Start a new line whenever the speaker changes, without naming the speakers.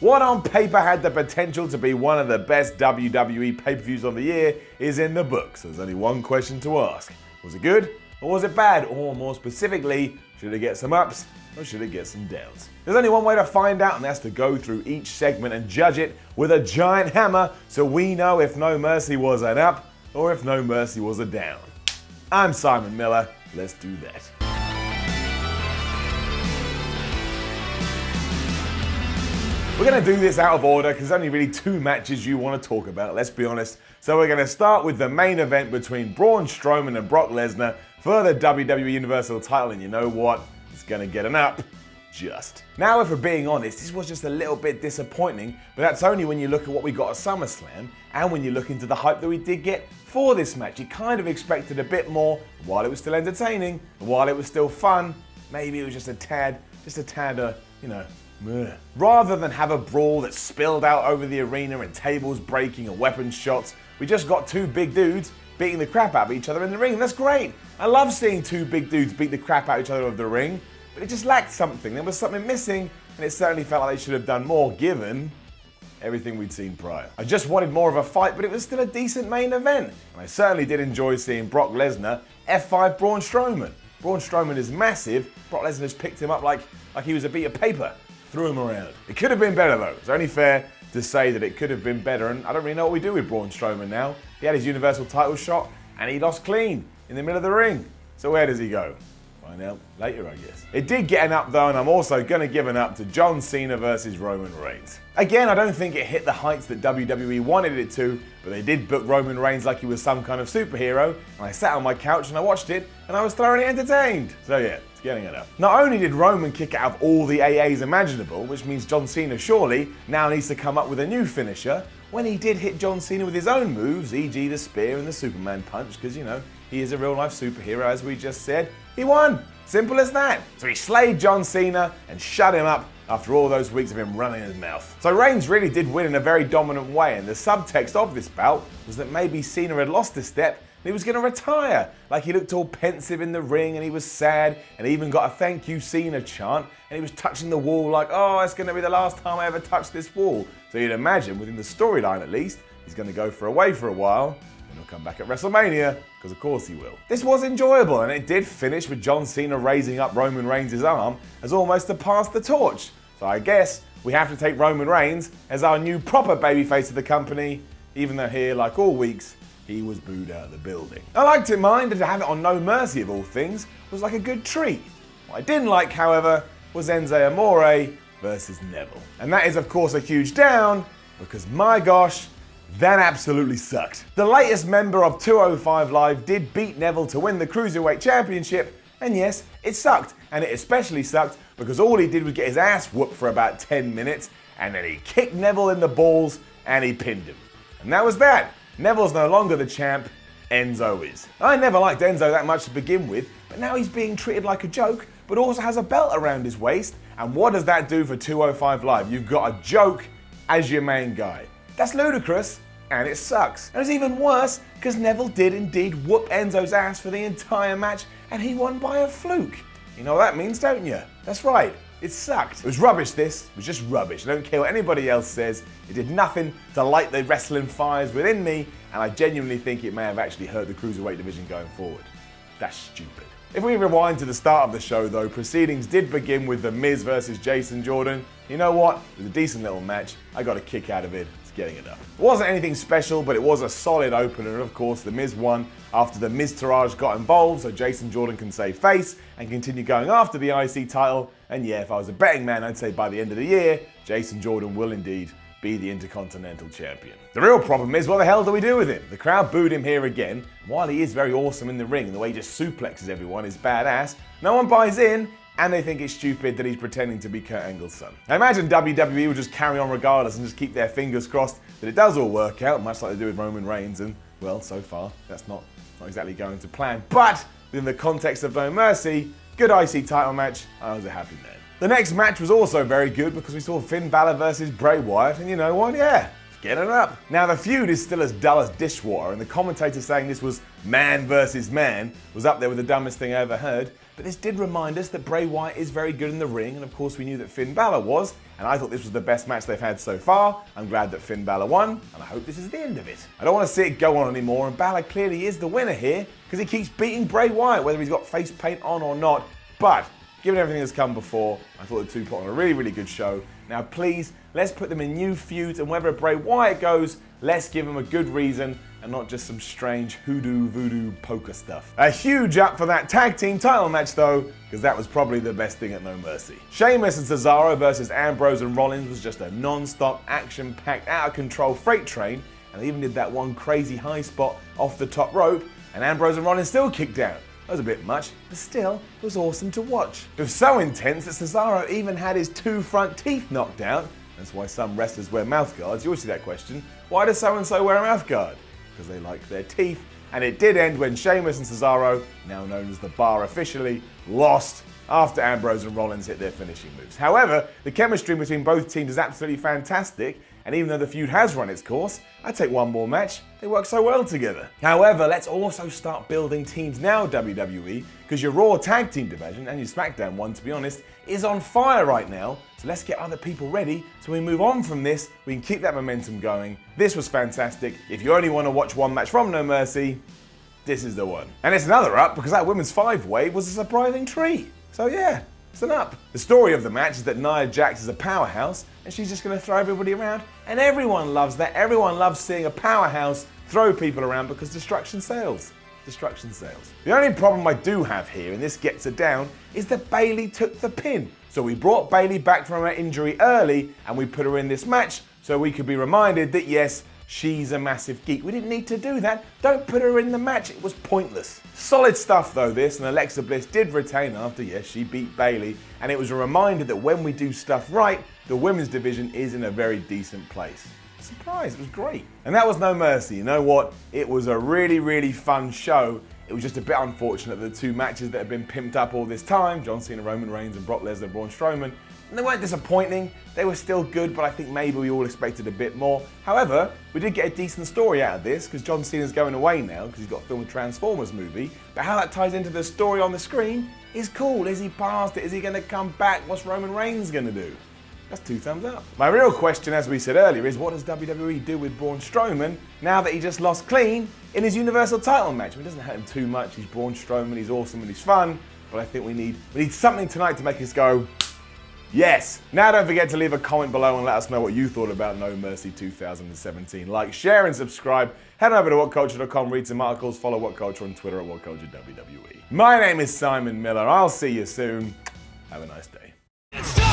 What on paper had the potential to be one of the best WWE pay-per-views of the year is in the books. There's only one question to ask. Was it good or was it bad? Or more specifically, should it get some ups or should it get some downs? There's only one way to find out, and that's to go through each segment and judge it with a giant hammer so we know if No Mercy was an up or if No Mercy was a down. I'm Simon Miller. Let's do that. We're going to do this out of order because there's only really two matches you want to talk about, let's be honest. So we're going to start with the main event between Braun Strowman and Brock Lesnar for the WWE Universal title, and you know what? It's going to get an up. Just. Now, if we're being honest, this was just a little bit disappointing, but that's only when you look at what we got at SummerSlam and when you look into the hype that we did get for this match. You kind of expected a bit more while it was still entertaining, while it was still fun. Maybe it was just a tad, meh. Rather than have a brawl that spilled out over the arena and tables breaking and weapons shots, we just got two big dudes beating the crap out of each other in the ring. That's great. I love seeing two big dudes beat the crap out of each other over the ring, but it just lacked something. There was something missing, and it certainly felt like they should have done more given everything we'd seen prior. I just wanted more of a fight, but it was still a decent main event. And I certainly did enjoy seeing Brock Lesnar F5 Braun Strowman. Braun Strowman is massive. Brock Lesnar just picked him up like he was a beat of paper. Threw him around. It could have been better though. It's only fair to say that it could have been better, and I don't really know what we do with Braun Strowman now. He had his Universal title shot and he lost clean in the middle of the ring. So where does he go? Find out later, I guess. It did get an up though, and I'm also going to give an up to John Cena versus Roman Reigns. Again, I don't think it hit the heights that WWE wanted it to, but they did book Roman Reigns like he was some kind of superhero, and I sat on my couch and I watched it, and I was thoroughly entertained. So yeah, it's getting it up. Not only did Roman kick out of all the AAs imaginable, which means John Cena surely now needs to come up with a new finisher, when he did hit John Cena with his own moves, e.g. the spear and the Superman punch, because he is a real life superhero as we just said, he won. Simple as that. So he slayed John Cena and shut him up after all those weeks of him running his mouth. So Reigns really did win in a very dominant way, and the subtext of this bout was that maybe Cena had lost a step and he was going to retire. Like he looked all pensive in the ring and he was sad, and he even got a thank you Cena chant, and he was touching the wall like, oh, it's going to be the last time I ever touch this wall. So you'd imagine, within the storyline at least, he's going to go away for a while, and he'll come back at WrestleMania, because of course he will. This was enjoyable, and it did finish with John Cena raising up Roman Reigns' arm as almost to pass the torch. So I guess we have to take Roman Reigns as our new proper babyface of the company, even though here, like all weeks, he was booed out of the building. I liked it, mind, and to have it on No Mercy of all things was like a good treat. What I didn't like, however, was Enzo Amore versus Neville. And that is, of course, a huge down, because my gosh, that absolutely sucked. The latest member of 205 Live did beat Neville to win the Cruiserweight Championship, and yes, it sucked. And it especially sucked because all he did was get his ass whooped for about 10 minutes, and then he kicked Neville in the balls and he pinned him. And that was that. Neville's no longer the champ, Enzo is. I never liked Enzo that much to begin with, but now he's being treated like a joke, but also has a belt around his waist. And what does that do for 205 Live? You've got a joke as your main guy. That's ludicrous, and it sucks. And it's even worse because Neville did indeed whoop Enzo's ass for the entire match, and he won by a fluke. You know what that means, don't you? That's right, it sucked. It was rubbish, this. It was just rubbish. I don't care what anybody else says. It did nothing to light the wrestling fires within me, and I genuinely think it may have actually hurt the Cruiserweight division going forward. That's stupid. If we rewind to the start of the show though, proceedings did begin with The Miz versus Jason Jordan. You know what? It was a decent little match. I got a kick out of it. Getting it up. It wasn't anything special, but it was a solid opener, and of course The Miz won after the Miztourage got involved, so Jason Jordan can save face and continue going after the IC title. And yeah, if I was a betting man, I'd say by the end of the year, Jason Jordan will indeed be the Intercontinental Champion. The real problem is, what the hell do we do with him? The crowd booed him here again. While he is very awesome in the ring, the way he just suplexes everyone is badass, no one buys in, and they think it's stupid that he's pretending to be Kurt Angle's son. I imagine WWE will just carry on regardless and just keep their fingers crossed that it does all work out, much like they do with Roman Reigns, and, well, so far, that's not exactly going to plan. But, within the context of No Mercy, good IC title match, I was a happy man. The next match was also very good because we saw Finn Balor versus Bray Wyatt, and you know what, yeah, get it up. Now the feud is still as dull as dishwater, and the commentator saying this was man versus man was up there with the dumbest thing I ever heard. But this did remind us that Bray Wyatt is very good in the ring, and of course we knew that Finn Balor was, and I thought this was the best match they've had so far. I'm glad that Finn Balor won, and I hope this is the end of it. I don't want to see it go on anymore, and Balor clearly is the winner here, because he keeps beating Bray Wyatt, whether he's got face paint on or not. But given everything that's come before, I thought the two put on a really, really good show. Now please, let's put them in new feuds, and wherever Bray Wyatt goes, let's give him a good reason, and not just some strange hoodoo voodoo poker stuff. A huge up for that tag team title match though, because that was probably the best thing at No Mercy. Sheamus and Cesaro versus Ambrose and Rollins was just a non-stop, action-packed, out-of-control freight train, and they even did that one crazy high spot off the top rope, and Ambrose and Rollins still kicked out. That was a bit much, but still, it was awesome to watch. It was so intense that Cesaro even had his 2 front teeth knocked out. That's why some wrestlers wear mouth guards. You always see that question. Why does so-and-so wear a mouth guard? Because they like their teeth. And it did end when Sheamus and Cesaro, now known as The Bar officially, lost after Ambrose and Rollins hit their finishing moves. However, the chemistry between both teams is absolutely fantastic, and even though the feud has run its course, I'd take one more match. They work so well together. However, let's also start building teams now, WWE, because your Raw tag team division, and your SmackDown one, to be honest, is on fire right now. So let's get other people ready so we move on from this, we can keep that momentum going. This was fantastic. If you only want to watch one match from No Mercy, this is the one. And it's another up because that women's 5-way was a surprising treat. So yeah, it's an up. The story of the match is that Nia Jax is a powerhouse and she's just going to throw everybody around. And everyone loves that. Everyone loves seeing a powerhouse throw people around because destruction sells. Destruction sells. The only problem I do have here, and this gets her down, is that Bayley took the pin. So we brought Bayley back from her injury early and we put her in this match so we could be reminded that yes, she's a massive geek. We didn't need to do that. Don't put her in the match. It was pointless. Solid stuff though this, and Alexa Bliss did retain after, yes, she beat Bayley. And it was a reminder that when we do stuff right, the women's division is in a very decent place. Surprise, it was great. And that was No Mercy. You know what? It was a really, really fun show. It was just a bit unfortunate that the 2 matches that have been pimped up all this time, John Cena, Roman Reigns, and Brock Lesnar, Braun Strowman, and they weren't disappointing. They were still good, but I think maybe we all expected a bit more. However, we did get a decent story out of this because John Cena's going away now because he's got to film a Transformers movie. But how that ties into the story on the screen is cool. Is he past it? Is he going to come back? What's Roman Reigns going to do? That's 2 thumbs up. My real question, as we said earlier, is what does WWE do with Braun Strowman now that he just lost clean in his Universal title match? I mean, it doesn't hurt him too much. He's Braun Strowman, he's awesome and he's fun, but I think we need something tonight to make us go, yes. Now don't forget to leave a comment below and let us know what you thought about No Mercy 2017. Like, share and subscribe. Head over to WhatCulture.com, read some articles, follow What Culture on Twitter at WhatCultureWWE. My name is Simon Miller. I'll see you soon. Have a nice day.